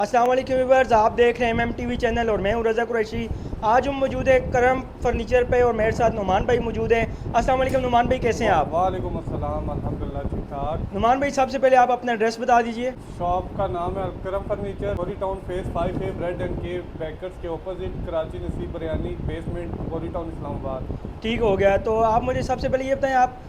अस्सलाम वालेकुम व्यूअर्स, आप देख रहे हैं MMTV चैनल और मैं हूं रज़ा कुरैशी। आज हम मौजूद है करम फर्नीचर पे और मेरे साथ नुमान भाई मौजूद हैं। अस्सलाम वालेकुम नुमान भाई, कैसे हैं आप? वालेकुम अस्सलाम, अल्हम्दुलिल्लाह ठीक ठाक। नुमान भाई, सबसे पहले आप अपना एड्रेस बता दीजिए। शॉप का नाम है Alkaram furniture, Ghauri town phase 5A, bread and cave bakers के opposite, Karachi Naseeb biryani basement, Ghauri town Islamabad. ठीक हो गया, तो आप मुझे सबसे पहले ये बताएं, आप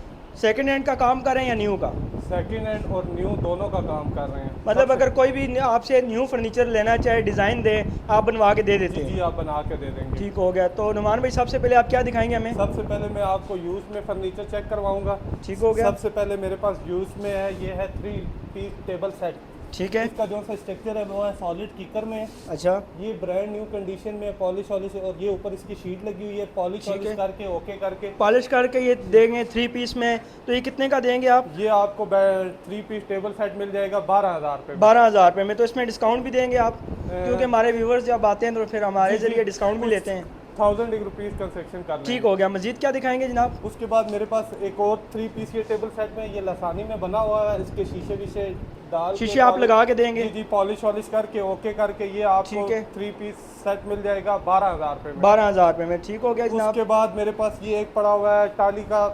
सेकंड हैंड का काम कर रहे हैं या न्यू का? सेकंड हैंड और न्यू दोनों का काम कर रहे हैं। मतलब अगर कोई भी आपसे न्यू फर्नीचर लेना चाहे, डिज़ाइन दे, आप बनवा के दे देते जी हैं? जी, आप बना के दे देंगे। ठीक हो गया, तो नुमान भाई सबसे पहले आप क्या दिखाएंगे हमें? सबसे पहले मैं आपको यूज़ में फर्नीचर चेक करवाऊंगा। ठीक हो गया। सबसे पहले मेरे पास यूज़ में है, ये है 3 पीस टेबल सेट। ठीक है। इसका जो सा स्ट्रक्चर है वो है सॉलिड किकर में है। अच्छा। ये ब्रांड न्यू कंडीशन में पॉलिश वॉलिश, और ये ऊपर इसकी शीट लगी हुई है, पॉलिश ठीक है। वॉलिश करके ओके करके। पॉलिश करके ये देंगे 3 पीस में, तो ये कितने का देंगे आप? ये आपको 3 पीस टेबल सेट मिल जाएगा 12,000 रुपये में। 12,000 रुपये में। तो इसमें डिस्काउंट भी देंगे आप? क्योंकि हमारे व्यूवर्स जब आते हैं तो फिर हमारे जी, जी। ज़रिए डिस्काउंट भी लेते हैं। 1000 रुपीज़ कंसेक्शन कर ठीक हो गया, मजीद क्या दिखाएंगे जनाब? उसके बाद मेरे पास एक और 3 पीस ये टेबल सेट में, ये लसानी में बना हुआ है। इसके शीशे वीशे डाल के शीशे आप लगा के देंगे? जी जी, पॉलिश वॉलिश करके ओके करके ये आपको ठीक है। 3 पीस सेट मिल जाएगा 12,000 रुपये में। 12,000 रुपये में। ठीक हो गया जनाब। उसके बाद मेरे पास ये एक पड़ा हुआ है टाली का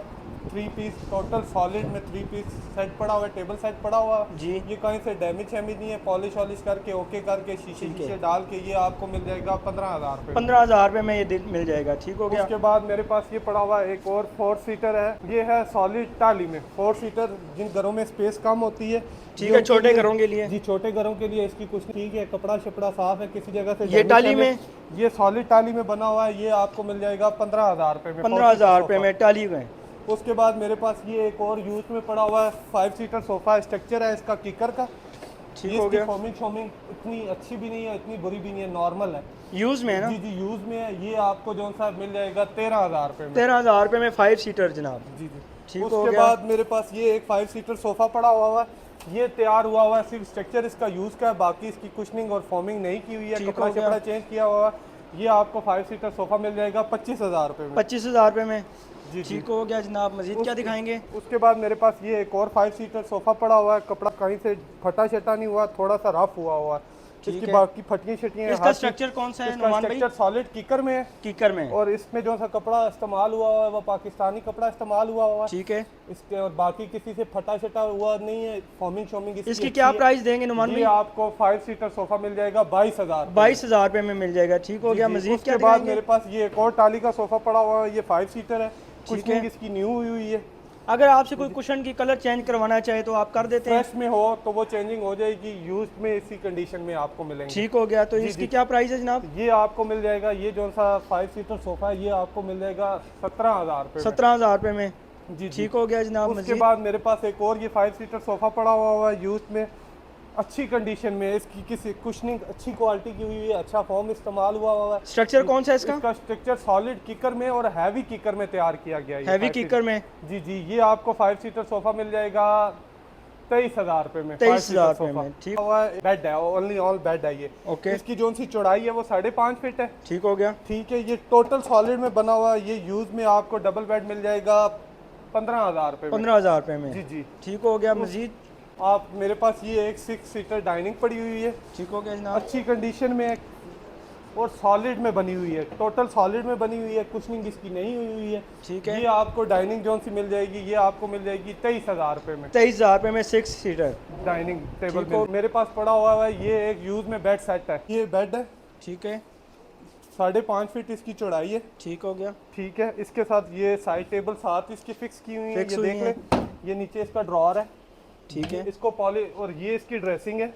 3 पीस टोटल सॉलिड में 3 पीस सेट पड़ा हुआ है, टेबल सेट पड़ा हुआ है। जी। ये कहीं से डैमेज शैमेज नहीं है, पॉलिश वॉलिश करके ओके करके शीशे ठीक है। शीशे डाल के ये आपको मिल जाएगा 15,000 रुपये में। 15,000 रुपये में ये मिल जाएगा। ठीक हो गया। उसके बाद मेरे पास ये पड़ा हुआ है एक और 4 सीटर है। ये है सॉलिड टाली में 4 सीटर, जिन घरों में स्पेस कम होती है। ठीक है, छोटे घरों के लिए। जी, छोटे घरों के लिए इसकी कुछ ठीक है, कपड़ा शपड़ा साफ है, किसी जगह से ये damage टाली है। में? ये सॉलिड टाली में बना हुआ है, ये आपको मिल जाएगा 15,000 रुपये में। 15,000 रुपये में टाली में। उसके बाद मेरे पास ये एक और यूज में पड़ा हुआ है 5 सीटर सोफा, स्ट्रक्चर है इसका किकर का। ठीक ये हो इसकी गया। फॉर्मिंग शॉर्मिंग इतनी अच्छी भी नहीं है, इतनी बुरी भी नहीं है, नॉर्मल है। यूज़ में है ना? जी जी, यूज में है। ये आपको जो सा मिल जाएगा 13,000 रुपये में। 13,000 रुपये में 5 सीटर जनाब। जी जी। ठीक हो उसके गया। बाद मेरे पास ये एक 5 सीटर सोफा पड़ा हुआ है। ये तैयार हुआ है, सिर्फ स्ट्रक्चर इसका यूज का है, बाकी इसकी कुशनिंग और फॉर्मिंग नहीं की हुई है, ठीक कपड़ा हो गया। शपड़ा चेंज किया हुआ है। ये आपको 5 सीटर सोफा मिल जाएगा 25,000 रुपये में। 25,000 रुपये में। जी जी। ठीक हो गया जनाब, मजीद क्या दिखाएंगे? उसके बाद मेरे पास ये एक और 5 सीटर सोफा पड़ा हुआ है, कपड़ा कहीं से फटा शटा नहीं हुआ, थोड़ा सा रफ हुआ है। ठीक इसकी है। बाकी फटियाँ शटियाँ इसका स्ट्रक्चर कौन सा है नुमान भाई? स्ट्रक्चर सॉलिड किकर में है। कीकर में। और इसमें जो सा कपड़ा इस्तेमाल हुआ है वो पाकिस्तानी कपड़ा इस्तेमाल हुआ है। ठीक है। इसके और बाकी किसी से फटा शटा हुआ नहीं है, फॉर्मिंग शॉर्मिंग इसकी क्या प्राइस देंगे नुमान ये भाई? आपको 5 सीटर सोफा मिल जाएगा 22,000। 22,000 रुपये में मिल जाएगा। ठीक हो गया, मजीद उसके क्या बाद दिखाएंगे? मेरे पास ये एक और टाली का सोफा पड़ा हुआ है, ये 5 सीटर है, ठीक कुछ है। इसकी न्यू हुई है। अगर आपसे कोई कुशन की कलर चेंज करवाना चाहे तो आप कर देते हैं? फ्रेश में हो तो वो चेंजिंग हो जाएगी, यूज में इसी कंडीशन में आपको मिलेंगे। ठीक हो गया, तो जी, इसकी जी। क्या प्राइस है जनाब? ये आपको मिल जाएगा, ये जो सा 5 सीटर सोफा है ये आपको मिल जाएगा 17,000 रुपये में। 17,000 रुपये में। जी जी। ठीक हो गया जनाब, उसके मजीद? बाद मेरे पास एक और ये 5 सीटर सोफा पड़ा हुआ है यूज में, अच्छी कंडीशन में, इसकी किसी कुशनिंग अच्छी क्वालिटी की हुई है, अच्छा फॉर्म इस्तेमाल हुआ है। स्ट्रक्चर कौन सा है इसका? इसका स्ट्रक्चर सॉलिड किकर में और हैवी किकर में तैयार किया गया है। ये हैवी 5 कीकर में। जी जी। ये आपको 5 सीटर सोफा मिल जाएगा 23,000 रुपये में। 23,000 5 सीटर रुपये में। सोफा। ठीक। हुआ है, बेड है, ओनली ऑल बेड है ये। ओके। इसकी जो सी चौड़ाई है वो 5.5 फीट है। ठीक हो गया। ठीक है। ये टोटल सॉलिड में बना हुआ है, ये यूज में आपको डबल बेड मिल जाएगा 15,000 रुपये में। 15,000 रुपये में। जी जी। ठीक हो गया, मजीद? आप मेरे पास ये एक 6 सीटर डाइनिंग पड़ी हुई है, ठीक हो गया जनाब। अच्छी कंडीशन में है और सॉलिड में बनी हुई है, टोटल सॉलिड में बनी हुई है, कुशनिंग इसकी नहीं हुई है। ठीक है। ये आपको डाइनिंग जोन सी मिल जाएगी, ये आपको मिल जाएगी 23,000 रुपये में। 23,000 रुपये में 6 सीटर। डाइनिंग टेबल ठीक हो। में मेरे पास पड़ा हुआ है, ये एक यूज में बेड सेट है। ये बेड है, ठीक है। 5.5 फीट इसकी चौड़ाई है। ठीक हो गया। ठीक है। इसके साथ ये साइड टेबल साथ इसकी फिक्स की हुई है, फिक्स ये हुई देख है। लें। ये नीचे इसका ड्रॉर है, ठीक है। इसको पॉलिश, और ये इसकी ड्रेसिंग है।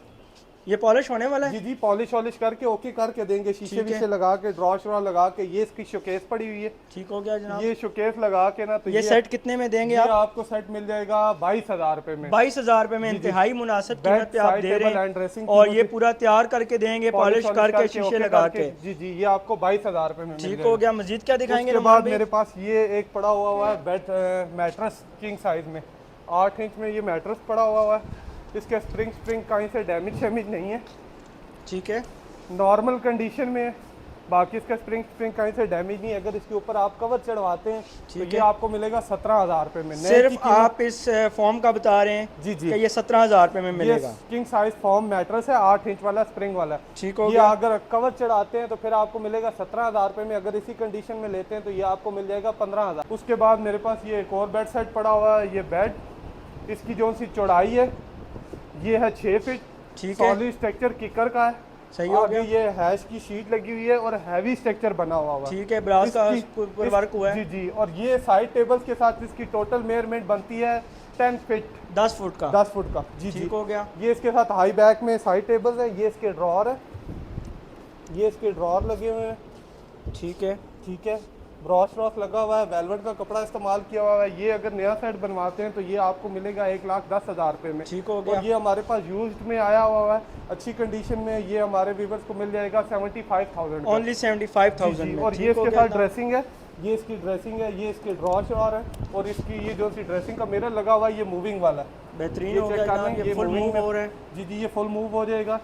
ये पॉलिश होने वाला है? जी जी, पॉलिश वॉलिश करके ओके करके देंगे, शीशे ठीक है। वीशे लगा के, ड्रॉ श्रॉ लगा के। ये इसकी शोकेस पड़ी हुई है। ठीक हो गया जनाब। ये शोकेस लगा के ना, तो ये सेट कितने में देंगे ये आप? आपको सेट मिल जाएगा 22,000 रुपये में। 22,000 रुपये में इंतहाई मुनासिब कीमत पे आप साइड दे टेबल रहे एंड हैं। ड्रेसिंग और की ये मुझे पूरा तैयार करके देंगे, पॉलिश करके, शीशे ओके लगा करके। के। जी जी, ये आपको 22,000 रुपये में मिल ठीक जाएगा। हो गया, मजीद क्या दिखाएंगे उसके नुमान बाद भाई? मेरे पास ये एक पड़ा हुआ है बेड मैट्रेस किंग साइज में, 8 इंच में ये मैट्रेस पड़ा हुआ है। इसके स्प्रिंग कहीं से डैमेज शैमेज नहीं है, ठीक है। नॉर्मल कंडीशन में है। बाकी इसका स्प्रिंग स्प्रिंग कहीं से डैमेज नहीं है। अगर इसके ऊपर आप कवर चढ़वाते हैं तो ठीक ये है। आपको मिलेगा 17,000 रुपये में। नए की सिर्फ कीमत- आप इस फॉर्म का बता रहे हैं जी जी, कि ये 17,000 रुपये में ये मिलेगा। किंग साइज फॉर्म मैट्रेस है, 8 इंच वाला स्प्रिंग वाला। ठीक हो ये गया। अगर कवर चढ़ाते हैं तो फिर आपको मिलेगा 17,000 रुपये में। अगर इसी कंडीशन में लेते हैं तो ये आपको मिल जाएगा 15,000। उसके बाद मेरे पास ये एक और बेड सेट पड़ा हुआ है। ये बेड, इसकी जो सी चौड़ाई है ये है 6 फीट, ठीक है। सॉलिड स्ट्रक्चर किकर का है। सही हो आगे गया। ये हैश की शीट लगी हुई है और हैवी स्ट्रक्चर बना हुआ है। ठीक है, ब्रास का इसकी- वर्क हुआ है। जी जी, और ये साइड टेबल्स के साथ इसकी टोटल मेजरमेंट बनती है 10 फीट, 10 फुट का। 10 फुट का। जी जी, ठीक हो गया। ये इसके साथ हाई बैक में साइड टेबल्स है। ये इसके ड्रॉर है, ये इसके ड्रॉर लगे हुए हैं। ठीक है। ठीक है, ब्रॉश व्रॉश लगा हुआ है, वेलवेट का कपड़ा इस्तेमाल किया हुआ है। ये अगर नया सेट बनवाते हैं तो ये आपको मिलेगा 1,10,000 रुपये में। ठीक हो गया। और ये हमारे पास यूज्ड में आया हुआ है अच्छी कंडीशन में। ये हमारे व्यूवर्स को मिल जाएगा 75,000 ओनली 75,000 में। और ठीक ये हो इसके गया साथ जनाब। ड्रेसिंग है, ये इसकी ड्रेसिंग है, ये इसके ड्रॉश और है। और इसकी ये जो सी ड्रेसिंग का मिरर लगा हुआ है ये मूविंग वाला है। बेहतरीन ये हो चेक गया कर जनाब, लें, ये फुल moving मूव में- हो रहा है। जी जी, ये फुल मूव हो जाएगा।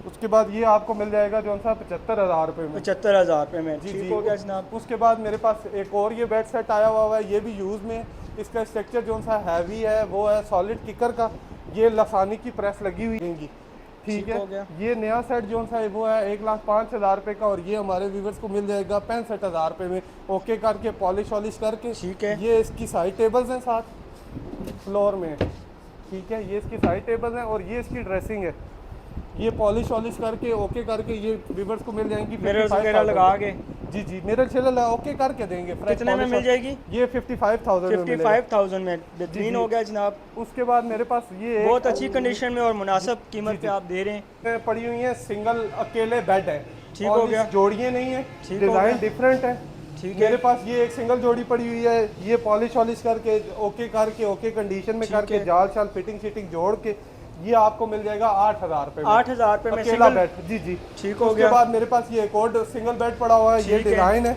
उसके बाद ये आपको मिल जाएगा जो सा 75,000 रुपये में। 75,000 रुपये में। जी ठीक जी, हो गया जनाब। उसके बाद मेरे पास एक और ये बेड सेट आया हुआ है, ये भी यूज़ में। इसका स्ट्रक्चर जो सा हैवी है वो है सॉलिड किकर का। ये लसानी की प्रेस लगी हुई रहेंगी। ठीक ठीक हो है, गया। ये नया सेट जो सा है वो है 1,05,000 रुपये का। और ये हमारे व्यूवर्स को मिल जाएगा 65,000 रुपये में। ओके करके पॉलिश वॉलिश करके। ठीक है। ये इसकी साइड टेबल्स हैं साथ फ्लोर में। ठीक है, ये इसकी साइड टेबल्स हैं और ये इसकी ड्रेसिंग है। ये पॉलिश वॉलिश करके ओके करके ये व्यूवर्स को मिल जाएंगी मिरर्स 55,000 वगैरह लगा के जी जी, मिरर छिलर ओके करके देंगे। fresh कितने में polish मिल जाएगी? ये 55,000 में मिलेगा। 55,000 में। बेहतरीन हो गया जनाब। उसके बाद मेरे पास ये बहुत अच्छी कंडीशन में और मुनासिब कीमत जी, पे आप दे रहे हैं। एक पड़ी हुई है, सिंगल अकेले बेड है। ठीक और हो गया। इस जोड़ियाँ नहीं है, ठीक हो डिज़ाइन गया। डिफरेंट है। ठीक है। मेरे पास ये एक सिंगल जोड़ी पड़ी हुई है। ये पॉलिश वॉलिश करके ओके कंडीशन में ठीक करके है। जाल शाल फिटिंग शिटिंग जोड़ के ये आपको मिल जाएगा 8,000 रुपये में। 8,000 रुपये में अकेला सिंगल। बेड। जी जी, ठीक हो उसके गया। बाद मेरे पास ये एक और सिंगल बेड पड़ा हुआ है। ये ठीक है। डिज़ाइन है,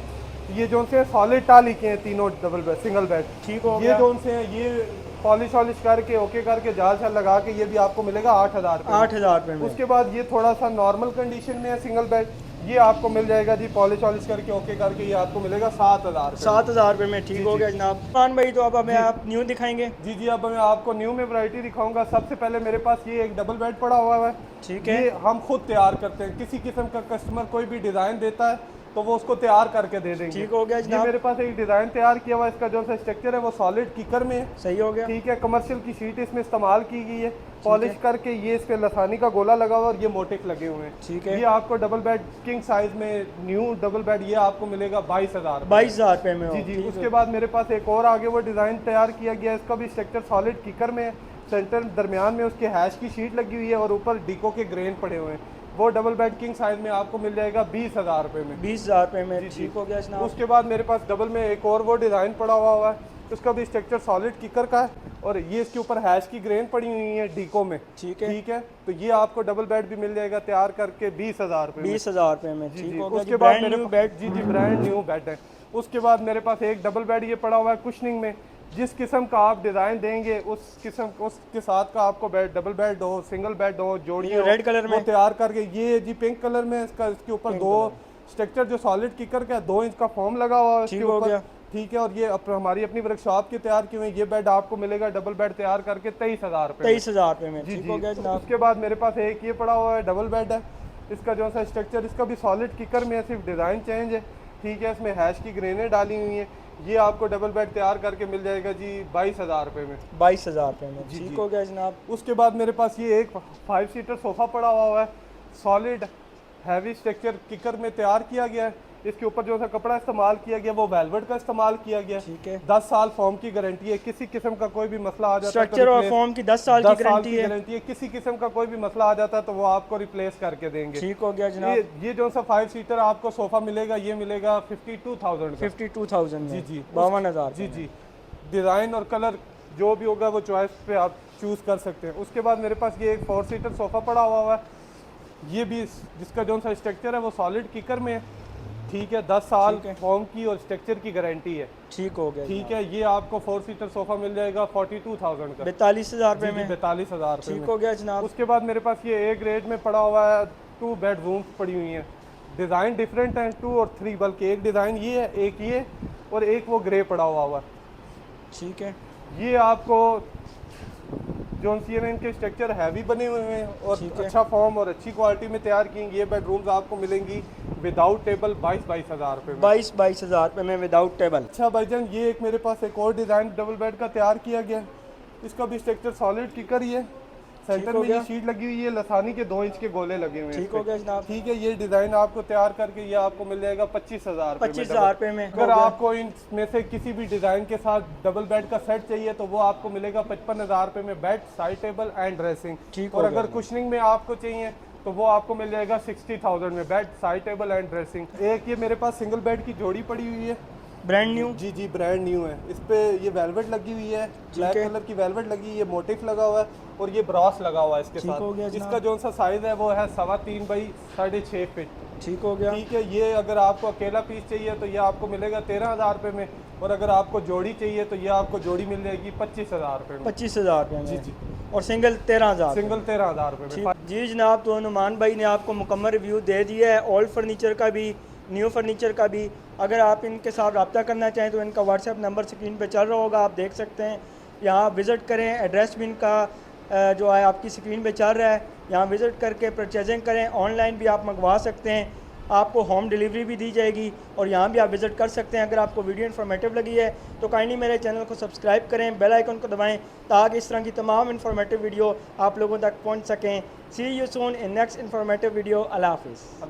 ये जो से सॉलिड टाली के हैं तीनों डबल बेड सिंगल बेड। ठीक हो ये गया। जो से हैं ये पॉलिश वॉलिश करके ओके करके जाल शाल लगा के ये भी आपको मिलेगा 8,000 रुपये में। 8,000 रुपये में। उसके बाद ये थोड़ा सा नॉर्मल कंडीशन में है सिंगल बेड। ये आपको मिल जाएगा जी पॉलिश वॉलिश करके ओके करके ये आपको मिलेगा 7,000 रुपये में। 7,000 रुपये में। ठीक जी, हो जी। गया जनाब। मान भाई तो अब हमें आप न्यू दिखाएंगे। जी जी, अब मैं आपको न्यू में वैरायटी दिखाऊंगा। सबसे पहले मेरे पास ये एक डबल बेड पड़ा हुआ है। ठीक है। ये हम खुद तैयार करते हैं। किसी किस्म का कस्टमर कोई भी डिज़ाइन देता है तो वो उसको तैयार करके दे देंगे। ठीक हो गया ये जनाब। मेरे पास एक डिज़ाइन तैयार किया हुआ है। इसका जो सा स्ट्रक्चर है वो सॉलिड किकर में है। सही हो गया। ठीक है, कमर्शियल की शीट इसमें इस्तेमाल की गई है। पॉलिश करके ये इस पे लसानी का गोला लगा हुआ और ये मोटिक लगे हुए हैं। ठीक है। ये आपको डबल बेड किंग साइज में न्यू डबल बेड ये आपको मिलेगा 22,000 22,000 रुपये में हो। जी जी। ठीक उसके है। बाद मेरे पास एक और आगे वो डिज़ाइन तैयार किया गया है। इसका भी स्ट्रक्चर सॉलिड किकर में है। सेंटर दरमियान में उसके हैश की शीट लगी हुई है और ऊपर डीको के ग्रेन पड़े हुए हैं। वो डबल बेड किंग साइज में आपको मिल जाएगा 20,000 रुपये में। 20,000 रुपये में। जी, जी। ठीक हो गया जनाब। उसके बाद मेरे पास डबल में एक और वो डिज़ाइन पड़ा हुआ है। उसका भी स्ट्रक्चर सॉलिड किकर का है और ये इसके ऊपर हैश की ग्रेन पड़ी हुई है डीको में। ठीक है। ठीक है, तो ये आपको डबल बेड भी मिल जाएगा तैयार करके 20,000 रुपये में। 20,000 रुपये में। जी ठीक जी। हो गया। उसके बाद ब्रांड मेरे न्यू पास बेड। जी जी ब्रांड न्यू बेड है। उसके बाद मेरे पास एक डबल बेड ये पड़ा हुआ है कुशनिंग में। जिस किस्म का आप डिज़ाइन देंगे उस किस्म उसके साथ का आपको बेड डबल बेड हो, सिंगल बेड हो, जोड़ियाँ ये हो, रेड कलर वो में? तैयार करके ये जी पिंक कलर में इसका इसके ऊपर पिंक दो स्ट्रक्चर जो सॉलिड किकर का 2 इंच का फॉर्म लगा हुआ है इसके ठीक हो ऊपर। गया। ठीक है, और ये हमारी अपनी वर्कशॉप के तैयार किए हुए हैं। ये बेड आपको मिलेगा डबल बेड तैयार करके 23,000 रुपये में। 23,000 रुपये में। जी ठीक जी। हो गया जनाब। उसके बाद मेरे पास एक ये पड़ा हुआ है डबल बेड है। इसका जो सा स्ट्रक्चर इसका भी सॉलिड किकर में है, सिर्फ डिज़ाइन चेंज है। ठीक है, इसमें हैश की ग्रेनें डाली हुई हैं। ये आपको डबल बेड तैयार करके मिल जाएगा जी 22,000 रुपये में। 22,000 रुपये में। जी, ठीक जी। हो गया जनाब। उसके बाद मेरे पास ये एक 5 सीटर सोफ़ा पड़ा हुआ है। सॉलिड हैवी स्ट्रक्चर किकर में तैयार किया गया है। इसके ऊपर जो सा कपड़ा इस्तेमाल किया गया वो वेलवेट का इस्तेमाल किया गया। ठीक है। 10 साल फॉर्म की गारंटी है। किसी किस्म का कोई भी मसला आ जाता है तो स्ट्रक्चर और replace- फॉर्म की 10 साल की 10 साल गारंटी की है। गारंटी है। किसी किस्म का कोई भी मसला आ जाता है तो वो आपको रिप्लेस करके देंगे। ठीक हो गया जनाब। ये जो सा 5 सीटर आपको सोफा मिलेगा ये मिलेगा 52,000 का। 52,000 में। जी जी। 52,000 जी जी। डिज़ाइन और कलर जो भी होगा वो चॉइस पे आप चूज़ कर सकते हैं। उसके बाद मेरे पास ये एक 4 सीटर सोफ़ा पड़ा हुआ है। ये भी जिसका जो सा स्ट्रक्चर है वो सॉलिड किकर में है। ठीक है, 10 साल ठीक है। फॉर्म की और स्ट्रक्चर की गारंटी है। ठीक हो गया। ठीक है, ये आपको 4 सीटर सोफ़ा मिल जाएगा 42,000 का। 42,000 रुपये जी, में। 42,000 रुपये ठीक में। हो गया जनाब। उसके बाद मेरे पास ये ए ग्रेड में पड़ा हुआ है 2 बेडरूम पड़ी हुई हैं। डिज़ाइन डिफरेंट हैं, 2 और 3, बल्कि एक डिज़ाइन ये है, एक ये और एक वो ग्रे पड़ा हुआ है। ठीक है, ये आपको जो इनके स्ट्रक्चर हैवी बने हुए हैं और ठीक है। अच्छा फॉर्म और अच्छी क्वालिटी में तैयार किए। ये बेडरूम्स आपको मिलेंगी विदाउट टेबल 22-22 हज़ार रुपये में। 22 हज़ार रुपये में विदाउट टेबल। अच्छा भाईजान, ये एक मेरे पास एक और डिज़ाइन डबल बेड का तैयार किया गया। इसका भी स्ट्रक्चर सॉलिड किकर ही है। सेंटर हो में ये गया। शीट लगी हुई है, लसानी के 2 इंच के गोले लगे हुए हैं ठीक इस पे। हो गया जनाब। ठीक है, ये डिज़ाइन आपको तैयार करके ये आपको मिल जाएगा 25,000 रुपये में। 25,000 रुपये में। अगर आपको इनमें से किसी भी डिज़ाइन के साथ डबल बेड का सेट चाहिए तो वो आपको मिलेगा 55,000 रुपये में, bed, side table and dressing. ठीक और हो अगर गया। कुशनिंग में आपको चाहिए तो वो आपको मिल जाएगा 60,000 में, bed, side table and dressing. एक ये मेरे पास सिंगल बेड की जोड़ी पड़ी हुई है, ब्रांड न्यू। जी जी ब्रांड न्यू है। इस पे ये वेलवेट लगी हुई है, ब्लैक है। कलर की वेलवेट लगी है, ये मोटिफ लगा हुआ है और ये ब्रास लगा हुआ है इसके ठीक हो गया साथ। जनाब। इसका जो सा साइज़ है वो है 3.25 बाई 6.5 फीट। ठीक हो गया। ठीक है, ये अगर आपको अकेला पीस चाहिए तो ये आपको मिलेगा 13,000 रुपये में, और अगर आपको जोड़ी चाहिए तो ये आपको जोड़ी मिल जाएगी 25,000 रुपये में। 25,000 रुपये में। जी जी। और सिंगल 13,000। सिंगल 13,000 रुपये में। जी जनाब, तो नुमान भाई ने आपको मुकम्मल रिव्यू दे दिया है, ओल्ड फर्नीचर का भी, न्यू फर्नीचर का भी। अगर आप इनके साथ रब्ता करना चाहें तो इनका व्हाट्सएप नंबर स्क्रीन पे चल रहा होगा, आप देख सकते हैं। यहाँ विज़िट करें, एड्रेस भी इनका जो है आपकी स्क्रीन पे चल रहा है। यहाँ विज़िट करके परचेजिंग करें। ऑनलाइन भी आप मंगवा सकते हैं, आपको होम डिलीवरी भी दी जाएगी और यहाँ भी आप विज़िट कर सकते हैं। अगर आपको वीडियो इन्फॉर्मेटिव लगी है तो काइंडली मेरे चैनल को सब्सक्राइब करें, बेल आइकन को दबाएं ताकि इस तरह की तमाम इन्फॉर्मेटिव वीडियो आप लोगों तक पहुँच सकें। See you soon in next informative video. अल्लाह हाफिज़।